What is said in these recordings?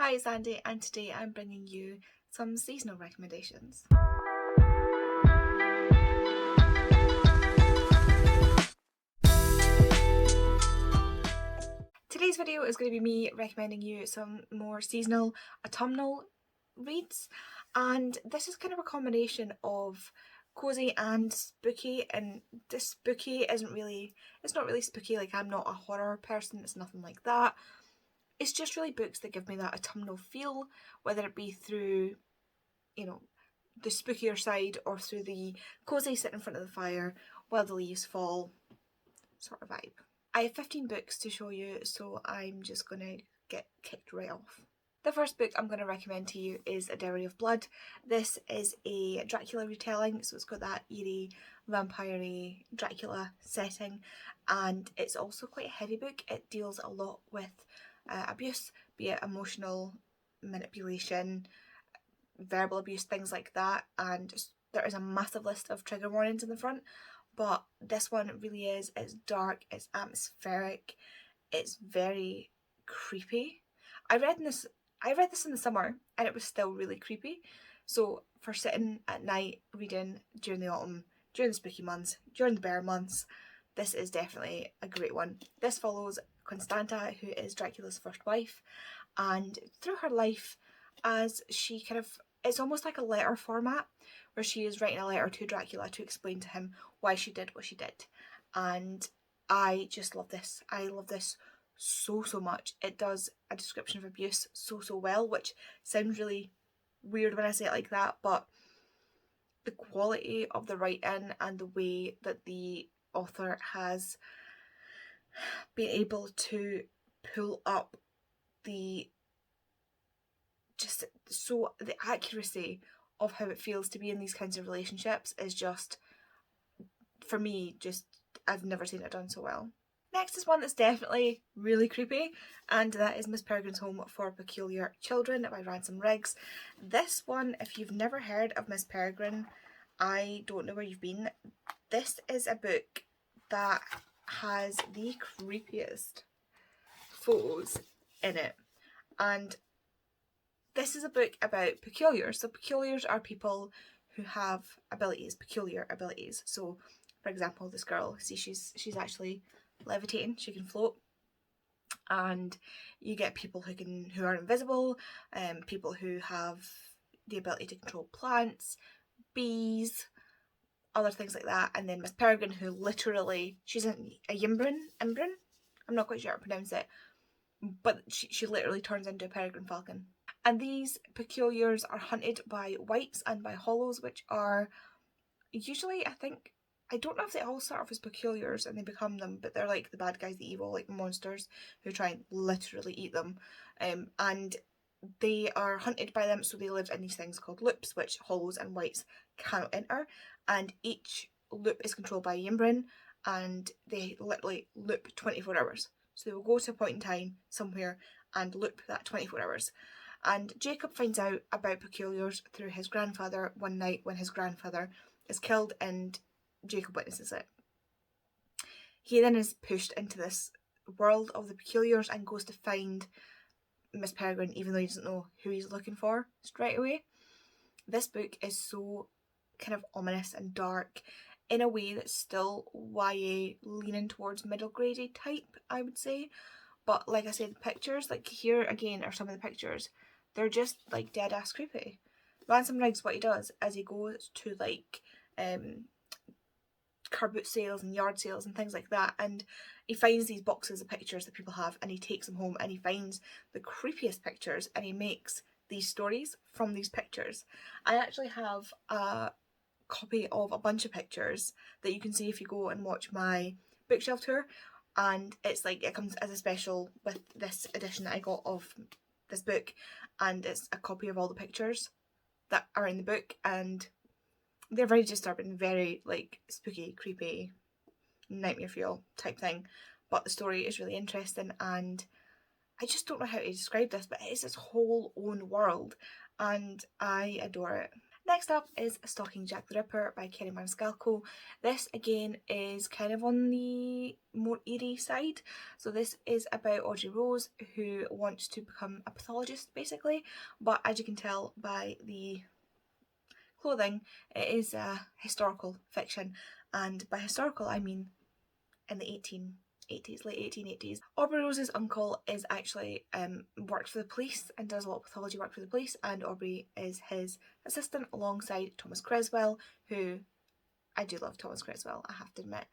Hi, it's Andy, and today I'm bringing you some seasonal recommendations. Today's video is going to be me recommending you some more seasonal autumnal reads, and this is kind of a combination of cozy and spooky, and this spooky it's not really spooky. Like, I'm not a horror person, it's nothing like that. It's just really books that give me that autumnal feel, whether it be through, you know, the spookier side or through the cozy sit in front of the fire while the leaves fall sort of vibe. I have 15 books to show you, so I'm just going to get kicked right off. The first book I'm going to recommend to you is A Dowry of Blood. This is a Dracula retelling, so it's got that eerie, vampire-y Dracula setting, and it's also quite a heavy book. It deals a lot with abuse, be it emotional manipulation, verbal abuse, things like that, and there is a massive list of trigger warnings in the front, but this one really is. It's dark, it's atmospheric, it's very creepy. I read this in the summer and it was still really creepy, so for sitting at night reading during the autumn, during the spooky months, during the bear months, this is definitely a great one. This follows Constanta, who is Dracula's first wife, and through her life, as she kind of, it's almost like a letter format where she is writing a letter to Dracula to explain to him why she did what she did. And I just love this. I love this so much. It does a description of abuse so well, which sounds really weird when I say it like that, but the quality of the writing and the way that the author has been able to pull up the accuracy of how it feels to be in these kinds of relationships is just, for me, just, I've never seen it done so well. Next is one that's definitely really creepy, and that is Miss Peregrine's Home for Peculiar Children by Ransom Riggs. This one, if you've never heard of Miss Peregrine, I don't know where you've been. This is a book that has the creepiest photos in it, and this is a book about peculiars. So peculiars are people who have abilities, peculiar abilities. So, for example, this girl, see, she's actually levitating, she can float. And you get people who are invisible, people who have the ability to control plants, bees, other things like that. And then Miss Peregrine, who literally, she's a Yimbrin? I'm not quite sure how to pronounce it, but she literally turns into a peregrine falcon. And these peculiars are hunted by wights and by hollows, which are usually, I don't know if they all start off as peculiars and they become them, but they're like the bad guys, the evil, like monsters who try and literally eat them. And they are hunted by them, so they live in these things called loops, which hollows and wights cannot enter. And each loop is controlled by a Yimbrin, and they literally loop 24 hours. So they will go to a point in time somewhere and loop that 24 hours. And Jacob finds out about peculiars through his grandfather one night when his grandfather is killed and Jacob witnesses it. He then is pushed into this world of the peculiars and goes to find Miss Peregrine, even though he doesn't know who he's looking for straight away. This book is so kind of ominous and dark in a way that's still YA, leaning towards middle grade type, I would say. But like I said, the pictures, like here again are some of the pictures. They're just like dead ass creepy. Ransom Riggs, what he does is he goes to like car boot sales and yard sales and things like that, and he finds these boxes of pictures that people have, and he takes them home and he finds the creepiest pictures and he makes these stories from these pictures. I actually have a copy of a bunch of pictures that you can see if you go and watch my bookshelf tour, and it's like, it comes as a special with this edition that I got of this book, and it's a copy of all the pictures that are in the book, and they're very disturbing, very like spooky, creepy, nightmare fuel type thing, but the story is really interesting, and I just don't know how to describe this, but it is its whole own world and I adore it. Next up is Stalking Jack the Ripper by Kerry Maniscalco. This again is kind of on the more eerie side. So this is about Audrey Rose, who wants to become a pathologist basically, but as you can tell by the clothing, it is historical fiction, and by historical I mean in the 1880s, late 1880s. Aubrey Rose's uncle is actually works for the police and does a lot of pathology work for the police, and Aubrey is his assistant alongside Thomas Creswell, who I do love Thomas Creswell, I have to admit,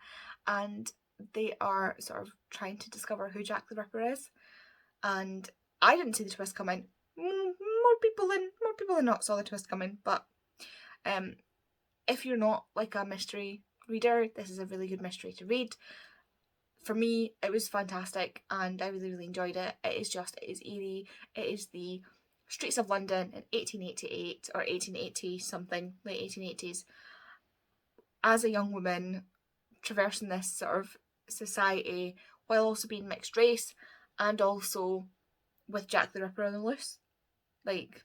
and they are sort of trying to discover who Jack the Ripper is. And I didn't see the twist coming. More people than not saw the twist coming, but if you're not like a mystery reader, this is a really good mystery to read. For me, it was fantastic and I really, really enjoyed it. It is eerie. It is the streets of London in 1888 or 1880 something, late 1880s. As a young woman traversing this sort of society while also being mixed race and also with Jack the Ripper on the loose. Like,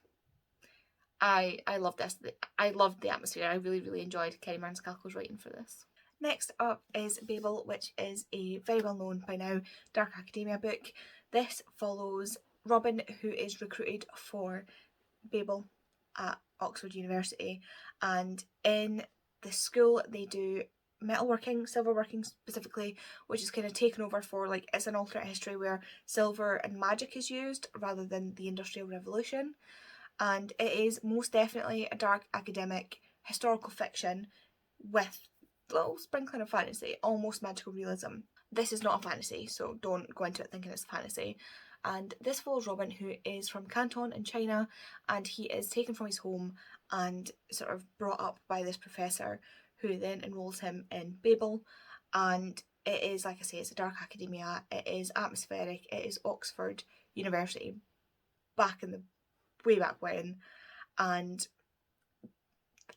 I love this. I loved the atmosphere. I really, really enjoyed Kerry Maniscalco's writing for this. Next up is Babel, which is a very well known by now dark academia book. This follows Robin, who is recruited for Babel at Oxford University, and in the school they do metalworking, silverworking specifically, which is kind of taken over for, like, it's an alternate history where silver and magic is used rather than the Industrial Revolution. And it is most definitely a dark academic historical fiction with a little sprinkling of fantasy, almost magical realism. This is not a fantasy, so don't go into it thinking it's a fantasy. And this follows Robin, who is from Canton in China, and he is taken from his home and sort of brought up by this professor, who then enrolls him in Babel. And it is, like I say, it's a dark academia, it is atmospheric, it is Oxford University way back when, and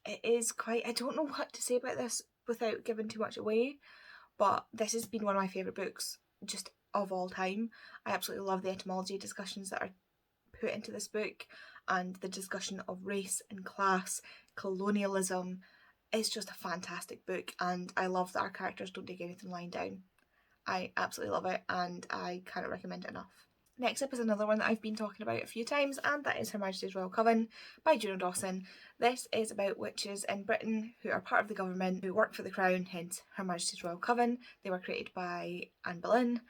it is quite, I don't know what to say about this without giving too much away, but this has been one of my favourite books just of all time. I absolutely love the etymology discussions that are put into this book and the discussion of race and class, colonialism. It's just a fantastic book, and I love that our characters don't take anything lying down. I absolutely love it and I cannot recommend it enough. Next up is another one that I've been talking about a few times, and that is Her Majesty's Royal Coven by Juno Dawson. This is about witches in Britain who are part of the government, who work for the crown, hence Her Majesty's Royal Coven. They were created by Anne Boleyn,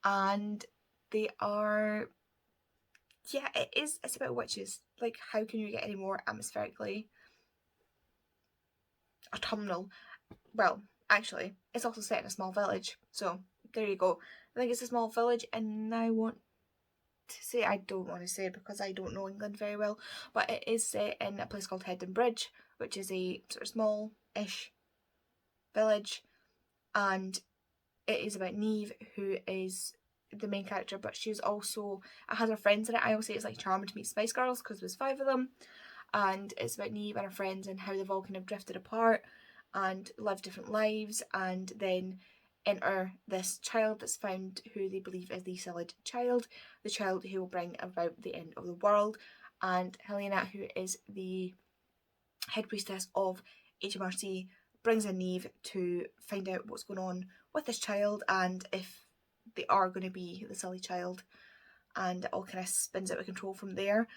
and they are, yeah, it's about witches. Like, how can you get any more atmospherically autumnal? Well, actually, it's also set in a small village, so there you go. I think it's a small village, and I don't want to say it because I don't know England very well, but it is set in a place called Headon Bridge, which is a sort of small-ish village, and it is about Neve, who is the main character, but she's also, it has her friends in it. I always say it's like Charmed meets Spice Girls because there's 5 of them, and it's about Neve and her friends and how they've all kind of drifted apart and lived different lives, and then enter this child that's found, who they believe is the Silid child, the child who will bring about the end of the world. And Helena, who is the head priestess of HMRC, brings in Neve to find out what's going on with this child and if they are going to be the silly child, and it all kind of spins out of control from there.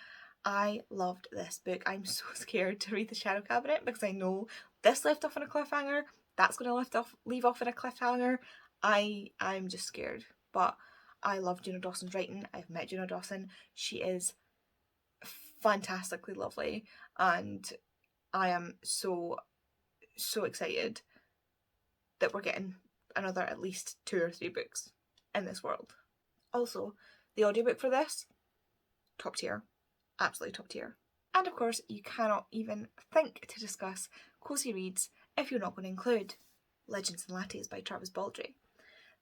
I loved this book. I'm so scared to read The Shadow Cabinet because I know this left off on a cliffhanger, that's going to leave off in a cliffhanger. I'm just scared, but I love Juno Dawson's writing. I've met Juno Dawson. She is fantastically lovely, and I am so excited that we're getting another at least 2 or 3 books in this world. Also, the audiobook for this, top tier. Absolutely top tier. And of course, you cannot even think to discuss Cozy Reads if you're not going to include Legends and Lattes by Travis Baldry.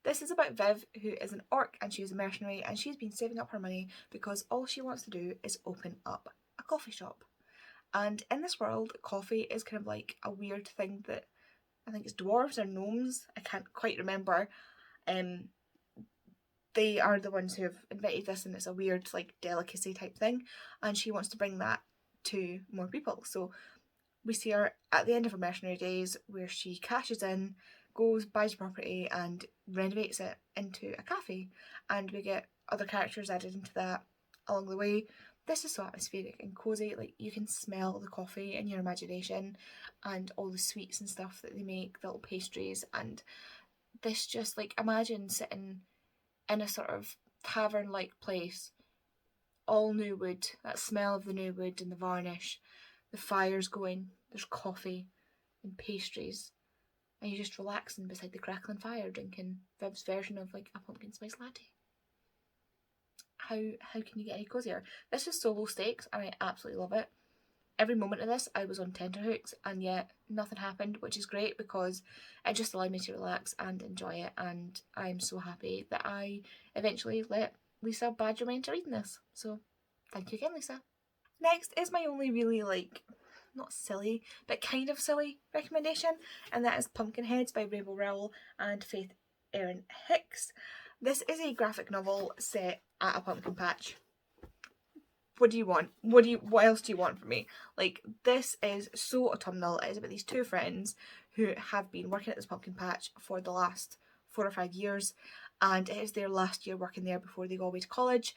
This is about Viv, who is an orc and she is a mercenary, and she's been saving up her money because all she wants to do is open up a coffee shop. And in this world, coffee is kind of like a weird thing that I think it's dwarves or gnomes, I can't quite remember. They are the ones who have invented this, and it's a weird like delicacy type thing, and she wants to bring that to more people. So We see her at the end of her mercenary days where she cashes in, goes, buys property and renovates it into a cafe, and we get other characters added into that along the way. This is so atmospheric and cosy, like you can smell the coffee in your imagination and all the sweets and stuff that they make, the little pastries, and this just like, imagine sitting in a sort of tavern like place, all new wood, that smell of the new wood and the varnish, the fire's going, there's coffee and pastries, and you're just relaxing beside the crackling fire drinking Viv's version of like a pumpkin spice latte. How can you get any cozier? This is so low stakes and I absolutely love it. Every moment of this I was on tenterhooks, and yet nothing happened, which is great because it just allowed me to relax and enjoy it, and I'm so happy that I eventually let Lisa badger me into reading this. So thank you again, Lisa. Next is my only really like, not silly, but kind of silly recommendation, and that is Pumpkinheads by Rainbow Rowell and Faith Erin Hicks. This is a graphic novel set at a pumpkin patch. What do you want? What else do you want from me? Like, this is so autumnal. It is about these two friends who have been working at this pumpkin patch for the last 4 or 5 years, and it is their last year working there before they go away to college.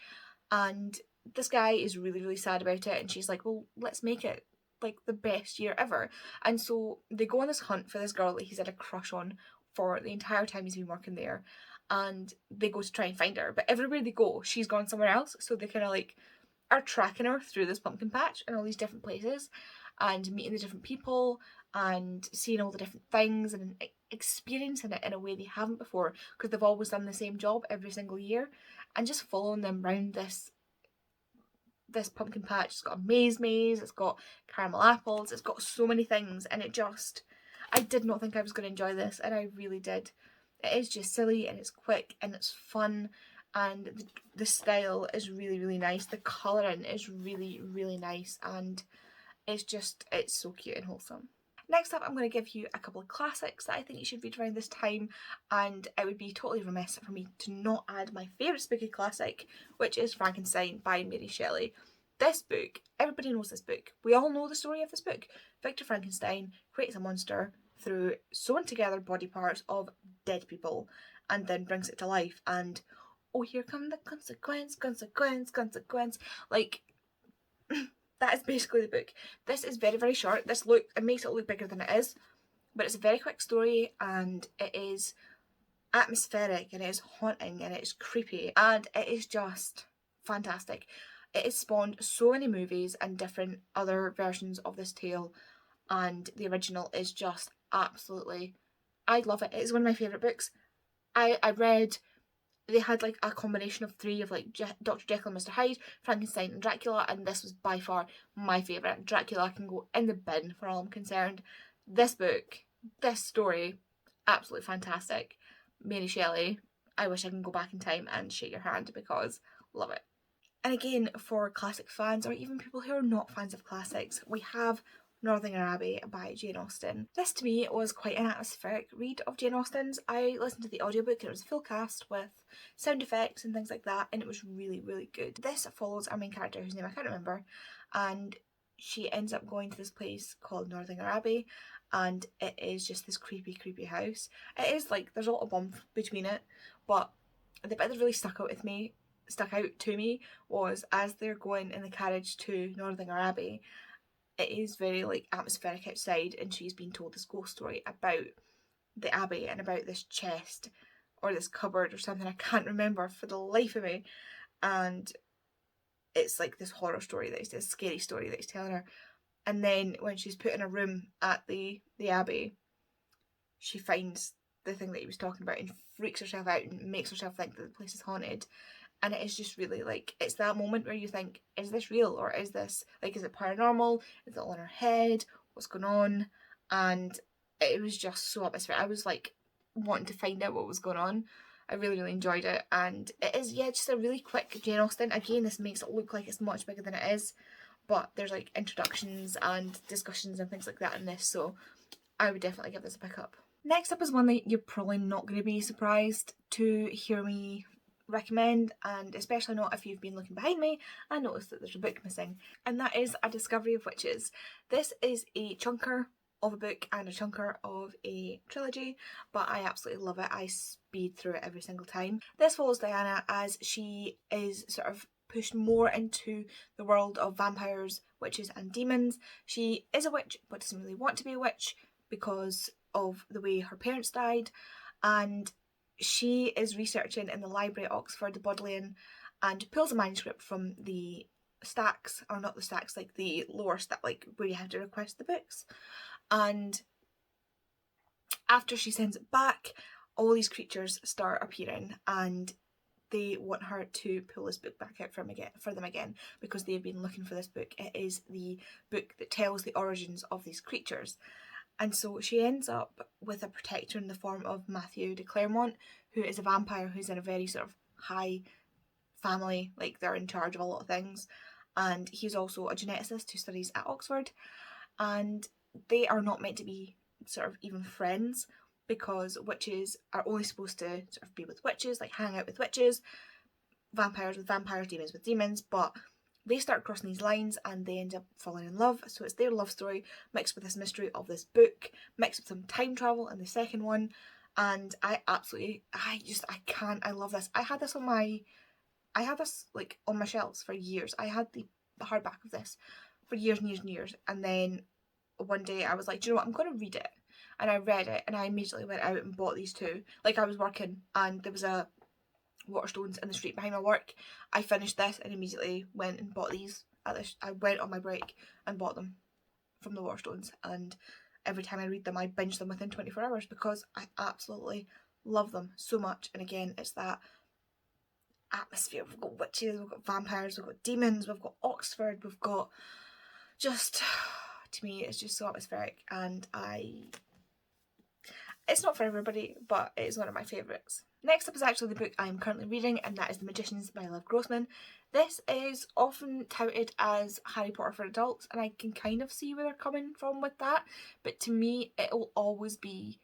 And this guy is really, really sad about it, and she's like, well, let's make it like the best year ever. And so they go on this hunt for this girl that he's had a crush on for the entire time he's been working there, and they go to try and find her, but everywhere they go she's gone somewhere else, so they kind of like are tracking her through this pumpkin patch and all these different places and meeting the different people and seeing all the different things and experiencing it in a way they haven't before, because they've always done the same job every single year, and just following them around this pumpkin patch. It's got a maze, it's got caramel apples, it's got so many things, and I did not think I was going to enjoy this, and I really did. It is just silly and it's quick and it's fun, and the style is really, really nice. The colouring is really, really nice, and it's so cute and wholesome. Next up, I'm going to give you a couple of classics that I think you should read around this time, and it would be totally remiss for me to not add my favourite spooky classic, which is Frankenstein by Mary Shelley. This book, everybody knows this book. We all know the story of this book. Victor Frankenstein creates a monster through sewing together body parts of dead people and then brings it to life, and oh, here come the consequence. Like, that is basically the book. This is very, very short. It makes it look bigger than it is, but it's a very quick story, and it is atmospheric, and it is haunting, and it is creepy, and it is just fantastic. It has spawned so many movies and different other versions of this tale, and the original is just absolutely, I love it. It is one of my favourite books. I read, they had like a combination of 3 of like Dr. Jekyll and Mr. Hyde, Frankenstein and Dracula, and this was by far my favourite. Dracula can go in the bin for all I'm concerned. This book, this story, absolutely fantastic. Mary Shelley, I wish I can go back in time and shake your hand because love it. And again, for classic fans or even people who are not fans of classics, we have Northanger Abbey by Jane Austen. This to me was quite an atmospheric read of Jane Austen's. I listened to the audiobook and it was a full cast with sound effects and things like that, and it was really, really good. This follows our main character, whose name I can't remember, and she ends up going to this place called Northanger Abbey, and it is just this creepy, creepy house. It is like, there's a lot of bump between it, but the bit that really stuck out to me was as they're going in the carriage to Northanger Abbey, it is very like atmospheric outside, and she's been told this ghost story about the abbey and about this chest or this cupboard or something, I can't remember for the life of me, and it's like this horror story this scary story that he's telling her. And then when she's put in a room at the abbey, she finds the thing that he was talking about and freaks herself out and makes herself think that the place is haunted. And it is just really like, it's that moment where you think, is this real, or is this like, is it paranormal, is it all in her head, what's going on? And it was just so atmospheric. I was like wanting to find out what was going on. I really, really enjoyed it, and it is, yeah, just a really quick Jane Austen. Again, this makes it look like it's much bigger than it is, but there's like introductions and discussions and things like that in this, so I would definitely give this a pick up. Next up is one that you're probably not going to be surprised to hear me recommend, and especially not if you've been looking behind me and noticed that there's a book missing, and that is A Discovery of Witches. This is a chunker of a book and a chunker of a trilogy, but I absolutely love it. I speed through it every single time. This follows Diana as she is sort of pushed more into the world of vampires, witches and demons. She is a witch but doesn't really want to be a witch because of the way her parents died, and she is researching in the library at Oxford, the Bodleian, and pulls a manuscript from the stacks, or not the stacks, like the lower stack, like where you have to request the books. And after she sends it back, all these creatures start appearing, and they want her to pull this book back out for them again because they've been looking for this book. It is the book that tells the origins of these creatures. And so she ends up with a protector in the form of Matthew de Clermont, who is a vampire who's in a very sort of high family, like they're in charge of a lot of things. And he's also a geneticist who studies at Oxford. And they are not meant to be sort of even friends, because witches are only supposed to sort of be with witches, like hang out with witches, vampires with vampires, demons with demons, but they start crossing these lines and they end up falling in love. So it's their love story mixed with this mystery of this book, mixed with some time travel in the second one. And I love this. I had this like on my shelves for years. I had the hardback of this for years and years and years. And then one day I was like, do you know what, I'm going to read it. And I read it and I immediately went out and bought these two. Like, I was working and there was a Waterstones in the street behind my work. I finished this and immediately went and bought these. I went on my break and bought them from the Waterstones, and every time I read them I binge them within 24 hours because I absolutely love them so much. And again, it's that atmosphere. We've got witches, we've got vampires, we've got demons, we've got Oxford, we've got just, to me it's just so atmospheric, and it's not for everybody, but it is one of my favourites. Next up is actually the book I am currently reading, and that is The Magicians by Liv Grossman. This is often touted as Harry Potter for adults, and I can kind of see where they're coming from with that, but to me it will always be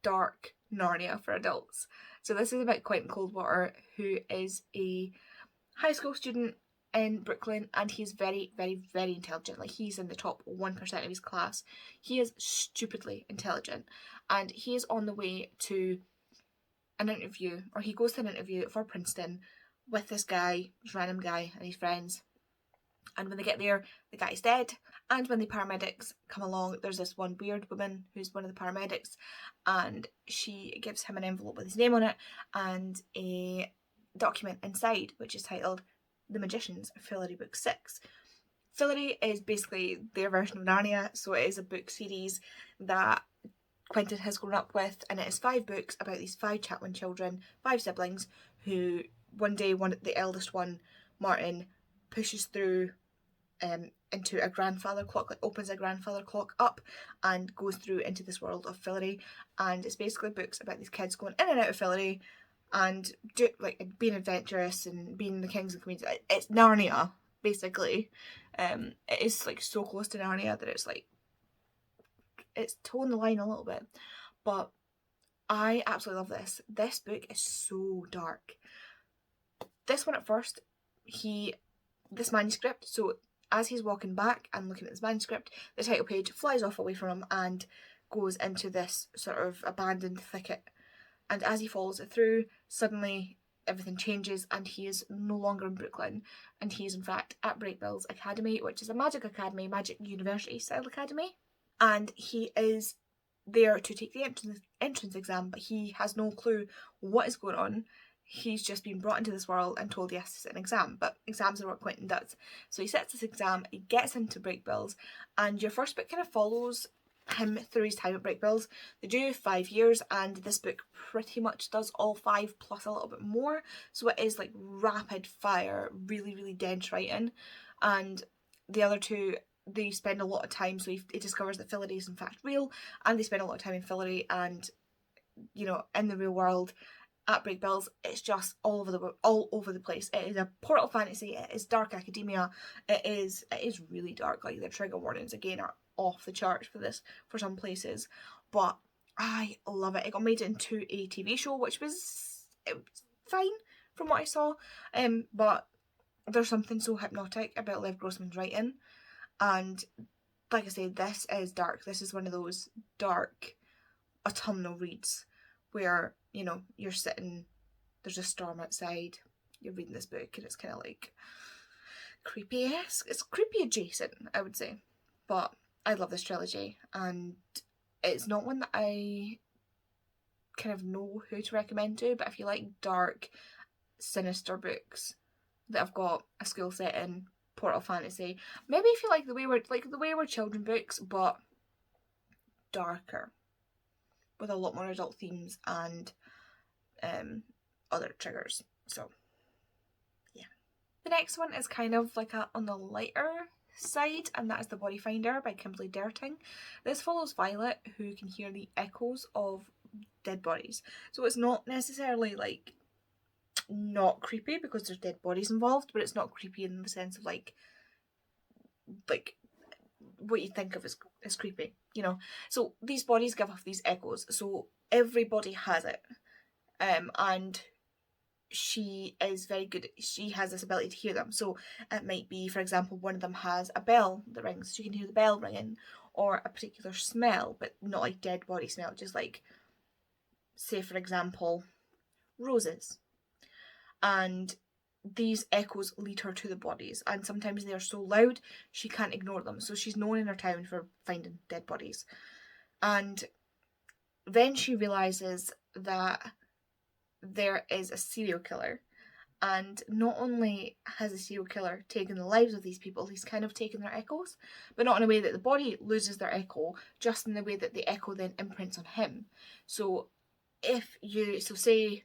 dark Narnia for adults. So this is about Quentin Coldwater, who is a high school student in Brooklyn, and he's very, very, very intelligent. Like, he's in the top 1% of his class. He is stupidly intelligent, and he is on the way to an interview, or he goes to an interview for Princeton with this guy, this random guy, and his friends. And when they get there, the guy's dead. And when the paramedics come along, there's this one weird woman who's one of the paramedics, and she gives him an envelope with his name on it and a document inside, which is titled The Magicians, Fillory Book 6. Fillory is basically their version of Narnia, so it is a book series that Quentin has grown up with, and it is 5 books about these 5 Chatwin children, 5 siblings, who one day, the eldest one, Martin, pushes through into a grandfather clock, like opens a grandfather clock up and goes through into this world of Fillory. And it's basically books about these kids going in and out of Fillory and being adventurous and being the kings and queens. It's Narnia, basically. It is like so close to Narnia that it's like, it's toeing the line a little bit, but I absolutely love this. This book is so dark. This one at first, this manuscript, so as he's walking back and looking at this manuscript, the title page flies off away from him and goes into this sort of abandoned thicket. And as he follows it through, suddenly everything changes and he is no longer in Brooklyn, and he is in fact at Breakbill's Academy, which is a magic academy, magic university style academy. And he is there to take the entrance exam, but he has no clue what is going on. He's just been brought into this world and told he has to sit an exam, but exams are what Quentin does. So he sits this exam, he gets into Breakbills, and your first book kind of follows him through his time at Breakbills. They do 5 years, and this book pretty much does all 5 plus a little bit more. So it is like rapid fire, really, really dense writing. And the other 2, they spend a lot of time, so he discovers that Fillory is in fact real, and they spend a lot of time in Fillory and, you know, in the real world. At Breakbills, it's just all over the place. It is a portal fantasy. It is dark academia. It is really dark. Like, the trigger warnings again are off the charts for this for some places, but I love it. It got made into a TV show, which was fine, from what I saw, but there's something so hypnotic about Liv Grossman's writing, and like I said, this is dark. This is one of those dark autumnal reads where, you know, you're sitting, there's a storm outside, you're reading this book, and it's kind of like creepy-esque. It's creepy adjacent, I would say, but I love this trilogy, and it's not one that I kind of know who to recommend to, but if you like dark, sinister books that have got a school setting, portal fantasy, maybe if you like the Wayward Children books, but darker, with a lot more adult themes and other triggers. So yeah. The next one is kind of like on the lighter side, and that is The Body Finder by Kimberly Derting. This follows Violet, who can hear the echoes of dead bodies. So it's not necessarily like not creepy because there's dead bodies involved, but it's not creepy in the sense of like what you think of as creepy, you know. So these bodies give off these echoes, so everybody has it, and she is very good. She has this ability to hear them. So it might be, for example, one of them has a bell that rings. She can hear the bell ringing, or a particular smell, but not like dead body smell, just like, say for example, roses. And these echoes lead her to the bodies, and sometimes they are so loud she can't ignore them. So she's known in her town for finding dead bodies. And then she realises that there is a serial killer, and not only has a serial killer taken the lives of these people, he's kind of taken their echoes, but not in a way that the body loses their echo, just in the way that the echo then imprints on him. So say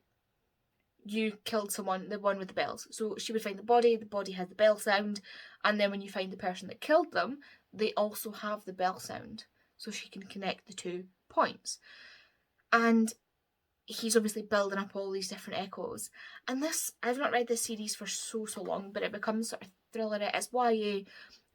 you killed someone, the one with the bells. So she would find the body has the bell sound, and then when you find the person that killed them, they also have the bell sound. So she can connect the 2 points. And he's obviously building up all these different echoes. And this, I've not read this series for so long, but it becomes sort of thriller, it's YA,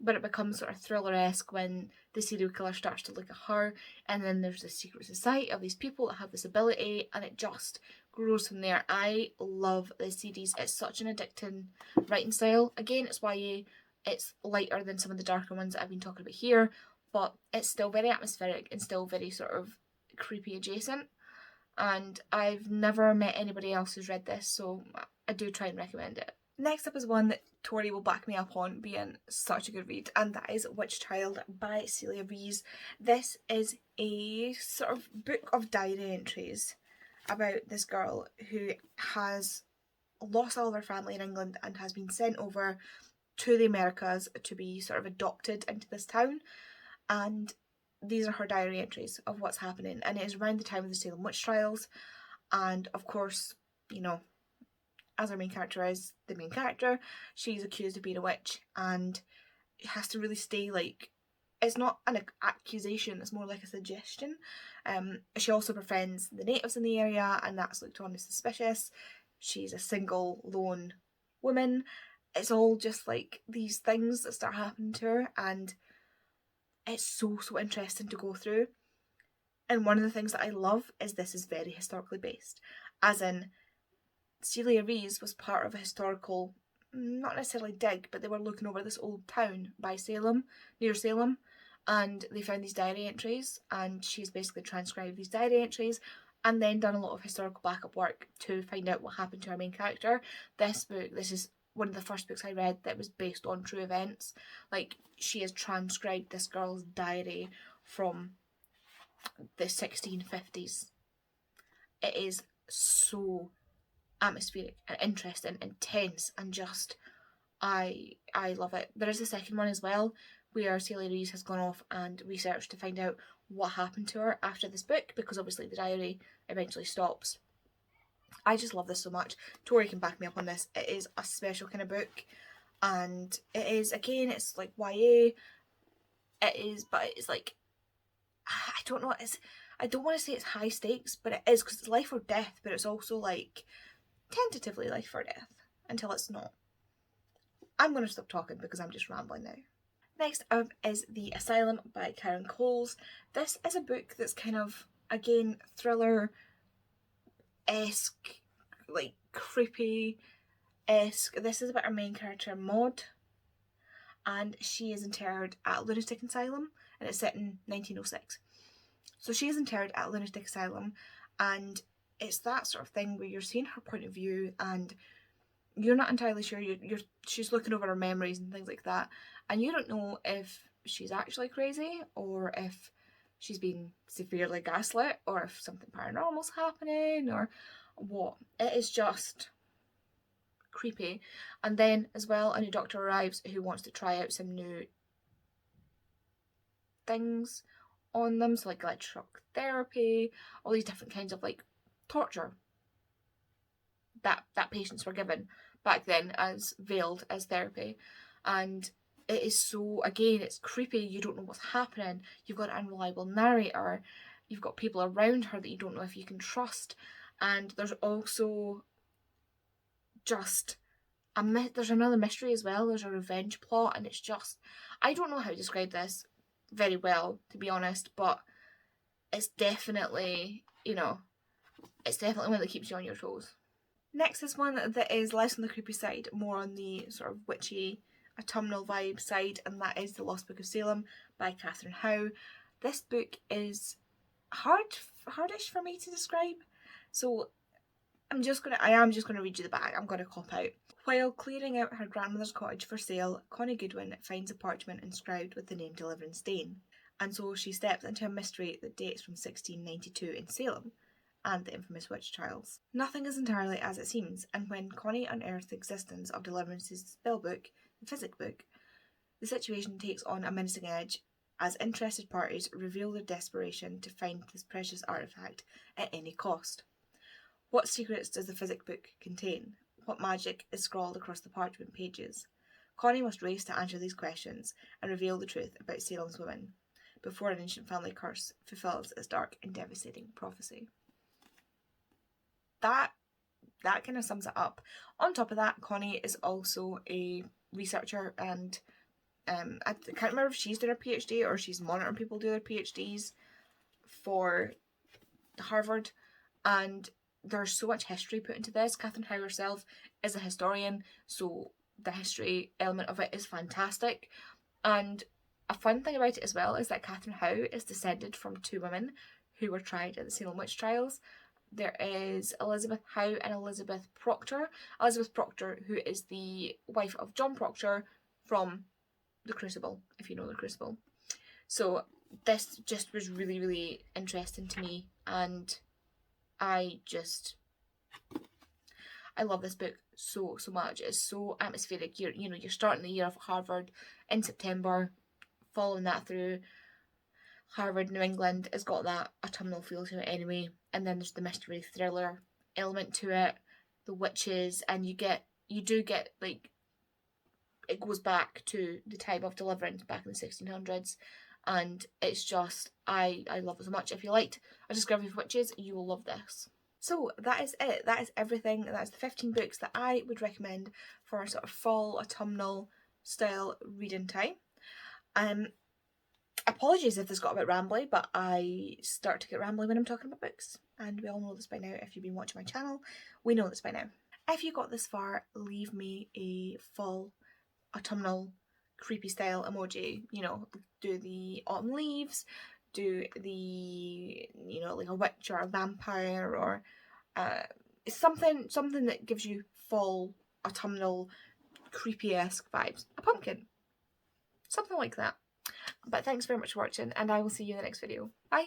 but it becomes sort of thriller-esque when the serial killer starts to look at her, and then there's this secret society of these people that have this ability, and it just grows from there. I love this series. It's such an addicting writing style. Again, it's YA, it's lighter than some of the darker ones that I've been talking about here, but it's still very atmospheric and still very sort of creepy adjacent. And I've never met anybody else who's read this, so I do try and recommend it. Next up is one that Tori will back me up on being such a good read, and that is Witch Child by Celia Rees. This is a sort of book of diary entries about this girl who has lost all of her family in England and has been sent over to the Americas to be sort of adopted into this town. And these are her diary entries of what's happening, and it is around the time of the Salem witch trials. And of course, you know, as our main character is the main character, she's accused of being a witch, and it has to really stay like, it's not an accusation, it's more like a suggestion. She also befriends the natives in the area, and that's looked on as suspicious. She's a single, lone woman. It's all just like these things that start happening to her, and it's so interesting to go through. And one of the things that I love is this is very historically based, as in Celia Rees was part of a historical, not necessarily dig, but they were looking over this old town by Salem, near Salem, and they found these diary entries, and she's basically transcribed these diary entries and then done a lot of historical backup work to find out what happened to our main character. This is one of the first books I read that was based on true events. Like, she has transcribed this girl's diary from the 1650s. It is so atmospheric and interesting and tense, and just I love it. There is a second one as well where Celia Rees has gone off and researched to find out what happened to her after this book, because obviously the diary eventually stops. I just love this so much. Tori can back me up on this. It is a special kind of book, and it is, again, it's like YA. It is, but it's like, I don't know, I don't want to say it's high stakes, but it is, because it's life or death, but it's also like tentatively life or death until it's not. I'm going to stop talking because I'm just rambling now. Next up is The Asylum by Karen Coles. This is a book that's kind of, again, thriller-esque, like creepy-esque. This is about our main character, Maud, and she is interred at a lunatic asylum, and it's set in 1906. So she is interred at a lunatic asylum, and it's that sort of thing where you're seeing her point of view, and you're not entirely sure. She's looking over her memories and things like that, and you don't know if she's actually crazy or if she's been severely gaslit or if something paranormal's happening or what. It is just creepy. And then as well, a new doctor arrives who wants to try out some new things on them, so like electroshock therapy, all these different kinds of like torture that patients were given back then as veiled as therapy. And it is so, again, it's creepy. You don't know what's happening. You've got an unreliable narrator. You've got people around her that you don't know if you can trust. And there's also just there's another mystery as well. There's a revenge plot, and it's just, I don't know how to describe this very well, to be honest, but it's definitely, you know, it's definitely one that keeps you on your toes. Next is one that is less on the creepy side, more on the sort of witchy, autumnal vibe side, and that is The Lost Book of Salem by Catherine Howe. This book is hardish for me to describe, so I am just gonna read you the back. I'm gonna cop out. While clearing out her grandmother's cottage for sale, Connie Goodwin finds a parchment inscribed with the name Deliverance Dane, and so she steps into a mystery that dates from 1692 in Salem and the infamous witch trials. Nothing is entirely as it seems, and when Connie unearths the existence of Deliverance's spellbook, the physic book, the situation takes on a menacing edge as interested parties reveal their desperation to find this precious artifact at any cost. What secrets does the physic book contain? What magic is scrawled across the parchment pages? Connie must race to answer these questions and reveal the truth about Salem's women before an ancient family curse fulfills its dark and devastating prophecy. That kind of sums it up. On top of that, Connie is also a researcher, and I can't remember if she's doing her PhD or she's monitoring people do their PhDs for Harvard, and there's so much history put into this. Catherine Howe herself is a historian, so the history element of it is fantastic. And a fun thing about it as well is that Catherine Howe is descended from two women who were tried at the Salem witch trials. There is Elizabeth Howe and Elizabeth Proctor. Elizabeth Proctor, who is the wife of John Proctor from The Crucible, if you know The Crucible. So this just was really, really interesting to me, and I love this book so much. It's so atmospheric. You're starting the year off at Harvard in September, following that through. Harvard, New England has got that autumnal feel to it anyway, and then there's the mystery thriller element to it, the witches, and you do get like, it goes back to the time of Deliverance back in the 1600s, and it's just, I love it so much. If you liked A Discovery of Witches, you will love this. So that is it. That is everything. That's the 15 books that I would recommend for a sort of fall autumnal style reading time. Apologies if this got a bit rambly, but I start to get rambly when I'm talking about books, and we all know this by now. If you've been watching my channel, we know this by now. If you got this far, leave me a fall autumnal creepy style emoji. Do the autumn leaves, do the, like a witch or a vampire, or something that gives you fall autumnal creepy-esque vibes. A pumpkin, something like that. But thanks very much for watching, and I will see you in the next video. Bye!